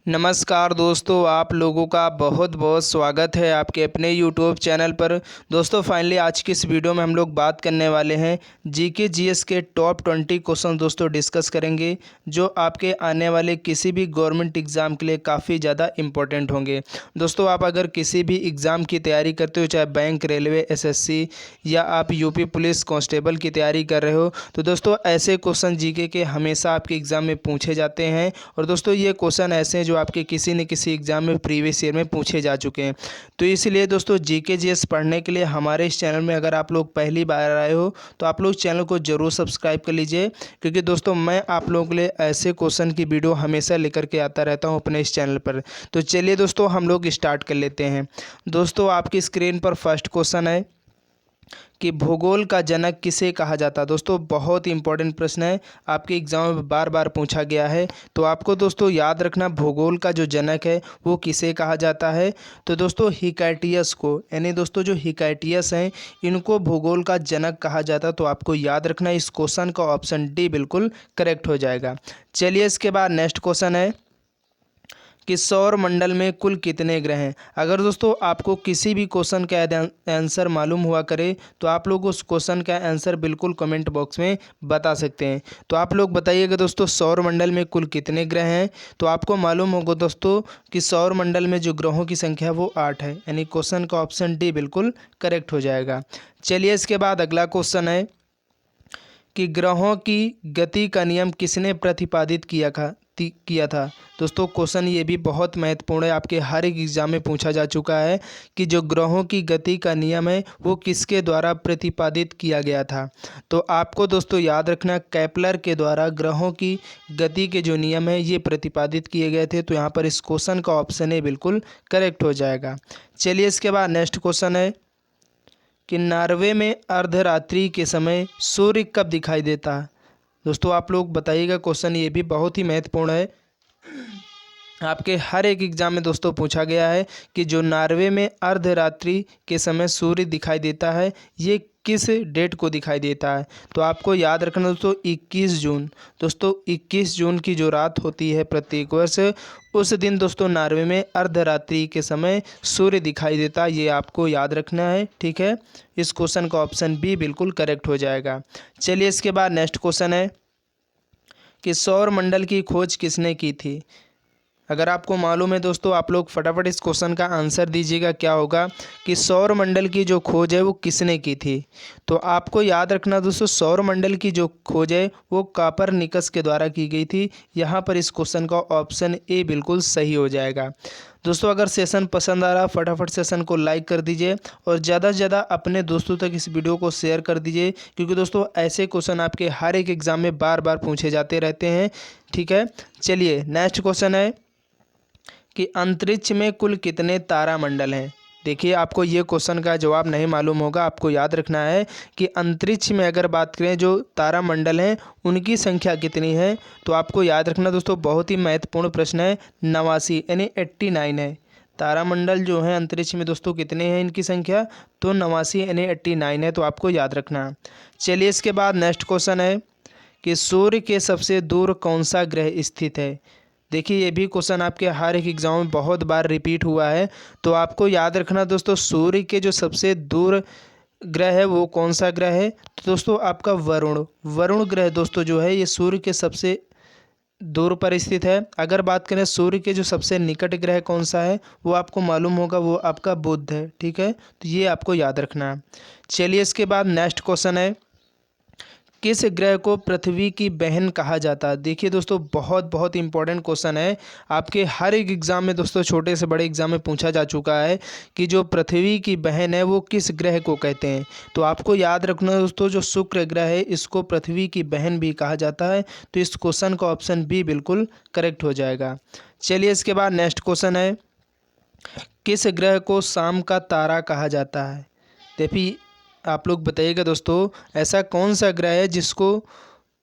नमस्कार दोस्तों, आप लोगों का बहुत बहुत स्वागत है आपके अपने यूट्यूब चैनल पर। दोस्तों फाइनली आज की इस वीडियो में हम लोग बात करने वाले हैं जीके जीएस के टॉप 20 क्वेश्चन दोस्तों डिस्कस करेंगे, जो आपके आने वाले किसी भी गवर्नमेंट एग्ज़ाम के लिए काफ़ी ज़्यादा इंपॉर्टेंट होंगे। दोस्तों आप अगर किसी भी एग्ज़ाम की तैयारी करते हो, चाहे बैंक, रेलवे, एसएससी या आप यूपी पुलिस कांस्टेबल की तैयारी कर रहे हो, तो दोस्तों ऐसे क्वेश्चन जीके के हमेशा आपके एग्ज़ाम में पूछे जाते हैं। और दोस्तों ये क्वेश्चन ऐसे हैं जो आपके किसी न किसी एग्ज़ाम में प्रीवियस ईयर में पूछे जा चुके हैं। तो इसलिए दोस्तों जीके जीएस पढ़ने के लिए हमारे इस चैनल में अगर आप लोग पहली बार आए हो तो आप लोग चैनल को ज़रूर सब्सक्राइब कर लीजिए, क्योंकि दोस्तों मैं आप लोगों के लिए ऐसे क्वेश्चन की वीडियो हमेशा लेकर के आता रहता हूं अपने इस चैनल पर। तो चलिए दोस्तों हम लोग स्टार्ट कर लेते हैं। दोस्तों आपकी स्क्रीन पर फर्स्ट क्वेश्चन है कि भूगोल का जनक किसे कहा जाता है। दोस्तों बहुत इंपॉर्टेंट प्रश्न है, आपके एग्जाम में बार बार पूछा गया है। तो आपको दोस्तों याद रखना भूगोल का जो जनक है वो किसे कहा जाता है। तो दोस्तों हिकाइटियस को, यानी दोस्तों जो हिकाइटियस हैं इनको भूगोल का जनक कहा जाता है। तो आपको याद रखना इस क्वेश्चन का ऑप्शन डी बिल्कुल करेक्ट हो जाएगा। चलिए इसके बाद नेक्स्ट क्वेश्चन है कि सौर मंडल में कुल कितने ग्रह हैं। अगर दोस्तों आपको किसी भी क्वेश्चन का आंसर मालूम हुआ करे तो आप लोग उस क्वेश्चन का आंसर बिल्कुल कमेंट बॉक्स में बता सकते हैं। तो आप लोग बताइएगा दोस्तों सौर मंडल में कुल कितने ग्रह हैं। तो आपको मालूम होगा दोस्तों कि सौर मंडल में जो ग्रहों की संख्या है वो 8 है, यानी क्वेश्चन का ऑप्शन डी बिल्कुल करेक्ट हो जाएगा। चलिए इसके बाद अगला क्वेश्चन है कि ग्रहों की गति का नियम किसने प्रतिपादित किया था। दोस्तों क्वेश्चन ये भी बहुत महत्वपूर्ण है, आपके हर एक एग्जाम में पूछा जा चुका है कि जो ग्रहों की गति का नियम है वो किसके द्वारा प्रतिपादित किया गया था। तो आपको दोस्तों याद रखना केपलर के द्वारा ग्रहों की गति के जो नियम है ये प्रतिपादित किए गए थे। तो यहाँ पर इस क्वेश्चन का ऑप्शन ए बिल्कुल करेक्ट हो जाएगा। चलिए इसके बाद नेक्स्ट क्वेश्चन है कि नॉर्वे में अर्धरात्रि के समय सूर्य कब दिखाई देता है। दोस्तों आप लोग बताइएगा, क्वेश्चन ये भी बहुत ही महत्वपूर्ण है, आपके हर एक एग्जाम में दोस्तों पूछा गया है कि जो नॉर्वे में अर्धरात्रि के समय सूर्य दिखाई देता है ये किस डेट को दिखाई देता है। तो आपको याद रखना दोस्तों 21 जून। दोस्तों 21 जून की जो रात होती है प्रत्येक वर्ष, उस दिन दोस्तों नॉर्वे में अर्धरात्रि के समय सूर्य दिखाई देता है, ये आपको याद रखना है। ठीक है, इस क्वेश्चन का ऑप्शन बी बिल्कुल करेक्ट हो जाएगा। चलिए इसके बाद नेक्स्ट क्वेश्चन है कि सौर मंडल की खोज किसने की थी। अगर आपको मालूम है दोस्तों आप लोग फटाफट इस क्वेश्चन का आंसर दीजिएगा, क्या होगा कि सौर मंडल की जो खोज है वो किसने की थी। तो आपको याद रखना दोस्तों सौर मंडल की जो खोज है वो कोपरनिकस के द्वारा की गई थी। यहाँ पर इस क्वेश्चन का ऑप्शन ए बिल्कुल सही हो जाएगा। दोस्तों अगर सेशन पसंद आ रहा फटाफट सेशन को लाइक कर दीजिए और ज़्यादा से ज़्यादा अपने दोस्तों तक इस वीडियो को शेयर कर दीजिए, क्योंकि दोस्तों ऐसे क्वेश्चन आपके हर एक एग्ज़ाम में बार बार पूछे जाते रहते हैं। ठीक है, चलिए नेक्स्ट क्वेश्चन है कि अंतरिक्ष में कुल कितने तारामंडल हैं। देखिए आपको ये क्वेश्चन का जवाब नहीं मालूम होगा, आपको याद रखना है कि अंतरिक्ष में अगर बात करें जो तारामंडल हैं उनकी संख्या कितनी है। तो आपको याद रखना दोस्तों बहुत ही महत्वपूर्ण प्रश्न है, 89 यानी 89 है। तारामंडल जो है अंतरिक्ष में दोस्तों कितने हैं इनकी संख्या, तो 89 यानी 89 है। तो आपको याद रखना। चलिए इसके बाद नेक्स्ट क्वेश्चन है कि सूर्य के सबसे दूर कौन सा ग्रह स्थित है। देखिए ये भी क्वेश्चन आपके हर एक एग्जाम में बहुत बार रिपीट हुआ है। तो आपको याद रखना दोस्तों सूर्य के जो सबसे दूर ग्रह है वो कौन सा ग्रह है। तो दोस्तों आपका वरुण ग्रह दोस्तों जो है ये सूर्य के सबसे दूर पर स्थित है। अगर बात करें सूर्य के जो सबसे निकट ग्रह कौन सा है वो आपको मालूम होगा, वो आपका बुध है। ठीक है, तो ये आपको याद रखना है। चलिए इसके बाद नेक्स्ट क्वेश्चन है किस ग्रह को पृथ्वी की बहन कहा जाता है। देखिए दोस्तों बहुत बहुत इंपॉर्टेंट क्वेश्चन है, आपके हर एक एग्ज़ाम में दोस्तों छोटे से बड़े एग्ज़ाम में पूछा जा चुका है कि जो पृथ्वी की बहन है वो किस ग्रह को कहते हैं। तो आपको याद रखना दोस्तों जो शुक्र ग्रह है इसको पृथ्वी की बहन भी कहा जाता है। तो इस क्वेश्चन का ऑप्शन बी बिल्कुल करेक्ट हो जाएगा। चलिए इसके बाद नेक्स्ट क्वेश्चन है किस ग्रह को शाम का तारा कहा जाता है। देखिए आप लोग बताइएगा दोस्तों ऐसा कौन सा ग्रह है जिसको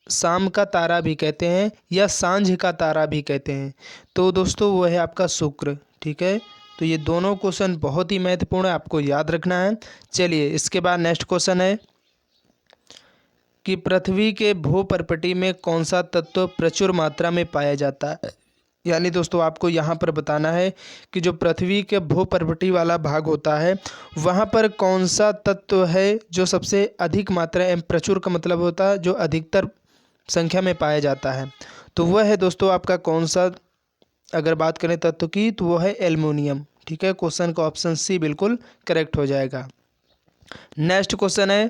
शाम का तारा भी कहते हैं या सांझ का तारा भी कहते हैं। तो दोस्तों वो है आपका शुक्र। ठीक है, तो ये दोनों क्वेश्चन बहुत ही महत्वपूर्ण है, आपको याद रखना है। चलिए इसके बाद नेक्स्ट क्वेश्चन है कि पृथ्वी के भूपर्पटी में कौन सा तत्व प्रचुर मात्रा में पाया जाता है। यानी दोस्तों आपको यहाँ पर बताना है कि जो पृथ्वी के भूपर्वतीय वाला भाग होता है वहाँ पर कौन सा तत्व है जो सबसे अधिक मात्रा एवं प्रचुर का मतलब होता है जो अधिकतर संख्या में पाया जाता है। तो वह है दोस्तों आपका कौन सा, अगर बात करें तत्व की तो वो है एल्युमिनियम। ठीक है, क्वेश्चन का ऑप्शन सी बिल्कुल करेक्ट हो जाएगा। नेक्स्ट क्वेश्चन है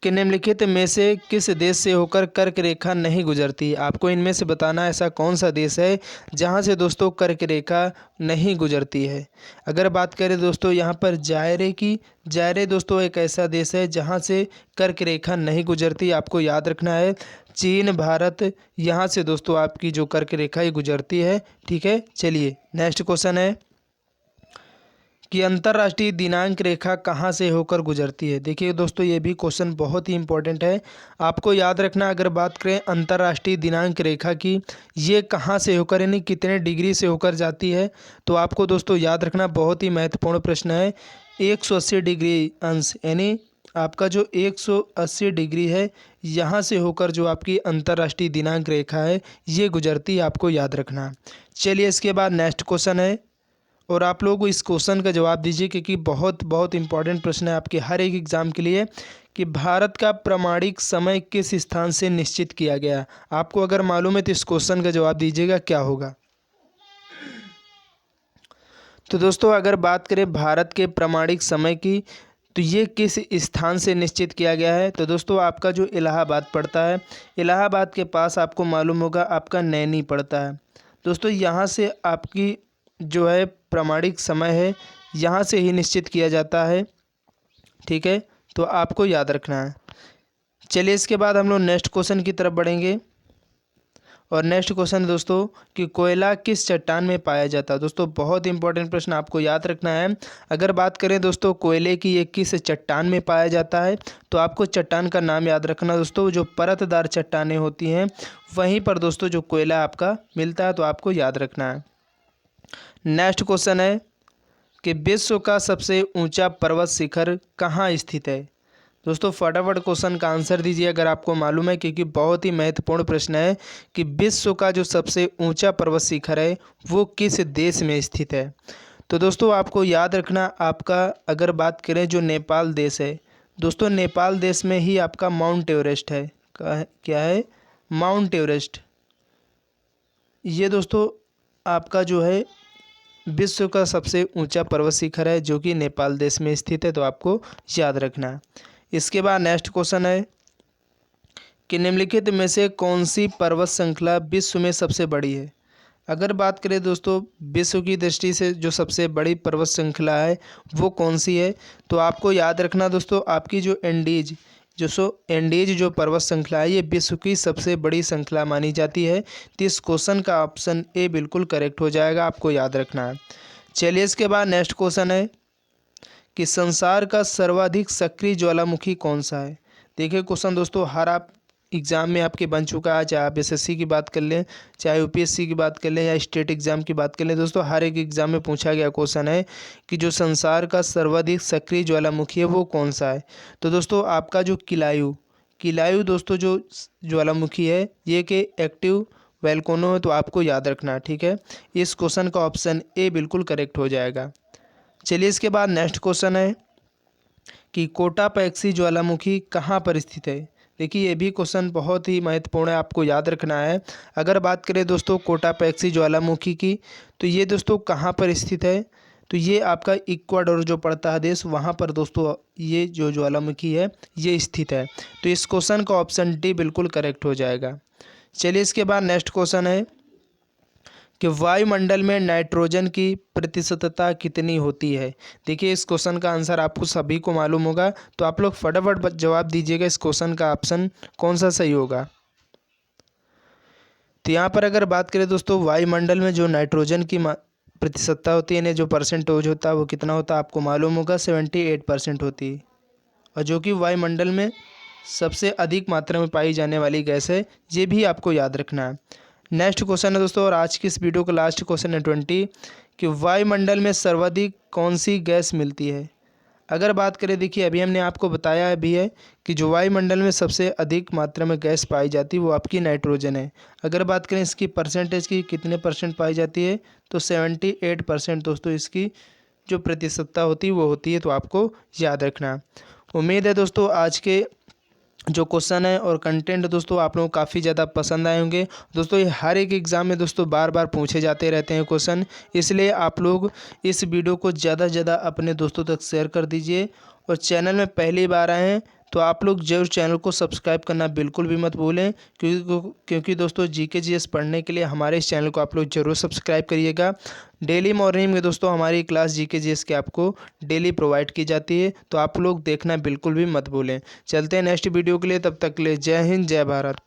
कि निम्नलिखित में से किस देश से होकर कर्क रेखा नहीं गुजरती। आपको इनमें से बताना ऐसा कौन सा देश है जहां से दोस्तों कर्क रेखा नहीं गुजरती है। अगर बात करें दोस्तों यहाँ पर जायरे की, जायरे दोस्तों एक ऐसा देश है जहां से कर्क रेखा नहीं गुजरती। आपको याद रखना है चीन, भारत, यहाँ से दोस्तों आपकी जो कर्क रेखा ये गुजरती है। ठीक है, चलिए नेक्स्ट क्वेश्चन है कि अंतर्राष्ट्रीय दिनांक रेखा कहाँ से होकर गुजरती है। देखिए दोस्तों ये भी क्वेश्चन बहुत ही इंपॉर्टेंट है, आपको याद रखना। अगर बात करें अंतर्राष्ट्रीय दिनांक रेखा की, ये कहाँ से होकर यानी कितने डिग्री से होकर जाती है, तो आपको दोस्तों याद रखना बहुत ही महत्वपूर्ण प्रश्न है। 180 डिग्री अंश यानी आपका जो 180 डिग्री है यहाँ से होकर जो आपकी अंतर्राष्ट्रीय दिनांक रेखा है ये गुजरती है, आपको याद रखना। चलिए इसके बाद नेक्स्ट क्वेश्चन है और आप लोग इस क्वेश्चन का जवाब दीजिए क्योंकि बहुत बहुत इंपॉर्टेंट प्रश्न है आपके हर एक एग्ज़ाम के लिए कि भारत का प्रामाणिक समय किस स्थान से निश्चित किया गया। आपको अगर मालूम है तो इस क्वेश्चन का जवाब दीजिएगा क्या होगा। तो दोस्तों अगर बात करें भारत के प्रामाणिक समय की तो ये किस स्थान से निश्चित किया गया है, तो दोस्तों आपका जो इलाहाबाद पड़ता है, इलाहाबाद के पास आपको मालूम होगा आपका नैनी पड़ता है। दोस्तों यहाँ से आपकी जो है प्रामाणिक समय है यहाँ से ही निश्चित किया जाता है। ठीक है, तो आपको याद रखना है। चलिए इसके बाद हम लोग नेक्स्ट क्वेश्चन की तरफ बढ़ेंगे और नेक्स्ट क्वेश्चन दोस्तों कि कोयला किस चट्टान में पाया जाता है। दोस्तों बहुत इंपॉर्टेंट प्रश्न आपको याद रखना है। अगर बात करें दोस्तों कोयले की ये किस चट्टान में पाया जाता है, तो आपको चट्टान का नाम याद रखना दोस्तों। जो परतदार चट्टानें होती हैं वहीं पर दोस्तों जो कोयला आपका मिलता है, तो आपको याद रखना है। नेक्स्ट क्वेश्चन है कि विश्व का सबसे ऊंचा पर्वत शिखर कहाँ स्थित है। दोस्तों फटाफट क्वेश्चन का आंसर दीजिए अगर आपको मालूम है, क्योंकि बहुत ही महत्वपूर्ण प्रश्न है कि विश्व का जो सबसे ऊंचा पर्वत शिखर है वो किस देश में स्थित है। तो दोस्तों आपको याद रखना आपका अगर बात करें जो नेपाल देश है, दोस्तों नेपाल देश में ही आपका माउंट एवरेस्ट है। क्या है? Mount Everest. ये दोस्तों आपका जो है विश्व का सबसे ऊंचा पर्वत शिखर है जो कि नेपाल देश में स्थित है, तो आपको याद रखना है। इसके बाद नेक्स्ट क्वेश्चन है कि निम्नलिखित में से कौन सी पर्वत श्रृंखला विश्व में सबसे बड़ी है। अगर बात करें दोस्तों विश्व की दृष्टि से जो सबसे बड़ी पर्वत श्रृंखला है वो कौन सी है, तो आपको याद रखना दोस्तों आपकी जो एंडीज जो पर्वत श्रृंखला है ये विश्व की सबसे बड़ी श्रृंखला मानी जाती है। तो इस क्वेश्चन का ऑप्शन ए बिल्कुल करेक्ट हो जाएगा, आपको याद रखना है। चलिए इसके बाद नेक्स्ट क्वेश्चन है कि संसार का सर्वाधिक सक्रिय ज्वालामुखी कौन सा है। देखिए क्वेश्चन दोस्तों हर आप एग्ज़ाम में आपके बन चुका है, चाहे आप एसएससी की बात कर लें, चाहे यूपीएससी की बात कर लें या स्टेट एग्ज़ाम की बात कर लें। दोस्तों हर एक एग्ज़ाम में पूछा गया क्वेश्चन है कि जो संसार का सर्वाधिक सक्रिय ज्वालामुखी है वो कौन सा है। तो दोस्तों आपका जो किलायु दोस्तों जो ज्वालामुखी है ये कि एक्टिव वोल्केनो है, तो आपको याद रखना है। ठीक है, इस क्वेश्चन का ऑप्शन ए बिल्कुल करेक्ट हो जाएगा। चलिए इसके बाद नेक्स्ट क्वेश्चन है कि कोटापैक्सी ज्वालामुखी कहाँ पर स्थित है। देखिए ये भी क्वेश्चन बहुत ही महत्वपूर्ण है, आपको याद रखना है। अगर बात करें दोस्तों कोटापैक्सी ज्वालामुखी की, तो ये दोस्तों कहाँ पर स्थित है, तो ये आपका इक्वाडोर जो पड़ता है देश, वहाँ पर दोस्तों ये जो ज्वालामुखी है ये स्थित है। तो इस क्वेश्चन का ऑप्शन डी बिल्कुल करेक्ट हो जाएगा। चलिए इसके बाद नेक्स्ट क्वेश्चन है कि वायुमंडल में नाइट्रोजन की प्रतिशतता कितनी होती है। देखिए इस क्वेश्चन का आंसर आपको सभी को मालूम होगा, तो आप लोग फटाफट जवाब दीजिएगा इस क्वेश्चन का ऑप्शन कौन सा सही होगा। तो यहाँ पर अगर बात करें दोस्तों वायुमंडल में जो नाइट्रोजन की प्रतिशतता होती है यानी जो परसेंटेज होता है वो कितना होता है, आपको मालूम होगा 78% होती है, और जो कि वायुमंडल में सबसे अधिक मात्रा में पाई जाने वाली गैस है, ये भी आपको याद रखना है। नेक्स्ट क्वेश्चन है दोस्तों और आज की इस वीडियो का लास्ट क्वेश्चन है 20 कि वायुमंडल में सर्वाधिक कौन सी गैस मिलती है। अगर बात करें, देखिए अभी हमने आपको बताया भी है कि जो वायुमंडल में सबसे अधिक मात्रा में गैस पाई जाती है वो आपकी नाइट्रोजन है। अगर बात करें इसकी परसेंटेज की, कितने परसेंट पाई जाती है, तो 78% दोस्तों इसकी जो प्रतिशतता होती है वो होती है, तो आपको याद रखना। उम्मीद है दोस्तों आज के जो क्वेश्चन है और कंटेंट दोस्तों आप लोगों को काफ़ी ज़्यादा पसंद आए होंगे। दोस्तों ये हर एक एग्ज़ाम में दोस्तों बार बार पूछे जाते रहते हैं क्वेश्चन, इसलिए आप लोग इस वीडियो को ज़्यादा से ज़्यादा अपने दोस्तों तक शेयर कर दीजिए। और चैनल में पहली बार आए हैं तो आप लोग जरूर चैनल को सब्सक्राइब करना बिल्कुल भी मत भूलें, क्योंकि दोस्तों जीके जीएस पढ़ने के लिए हमारे इस चैनल को आप लोग जरूर सब्सक्राइब करिएगा। डेली मॉर्निंग में दोस्तों हमारी क्लास जीके जीएस की आपको डेली प्रोवाइड की जाती है, तो आप लोग देखना बिल्कुल भी मत भूलें। चलते हैं नेक्स्ट वीडियो के लिए, तब तक के लिए जय हिंद जय भारत।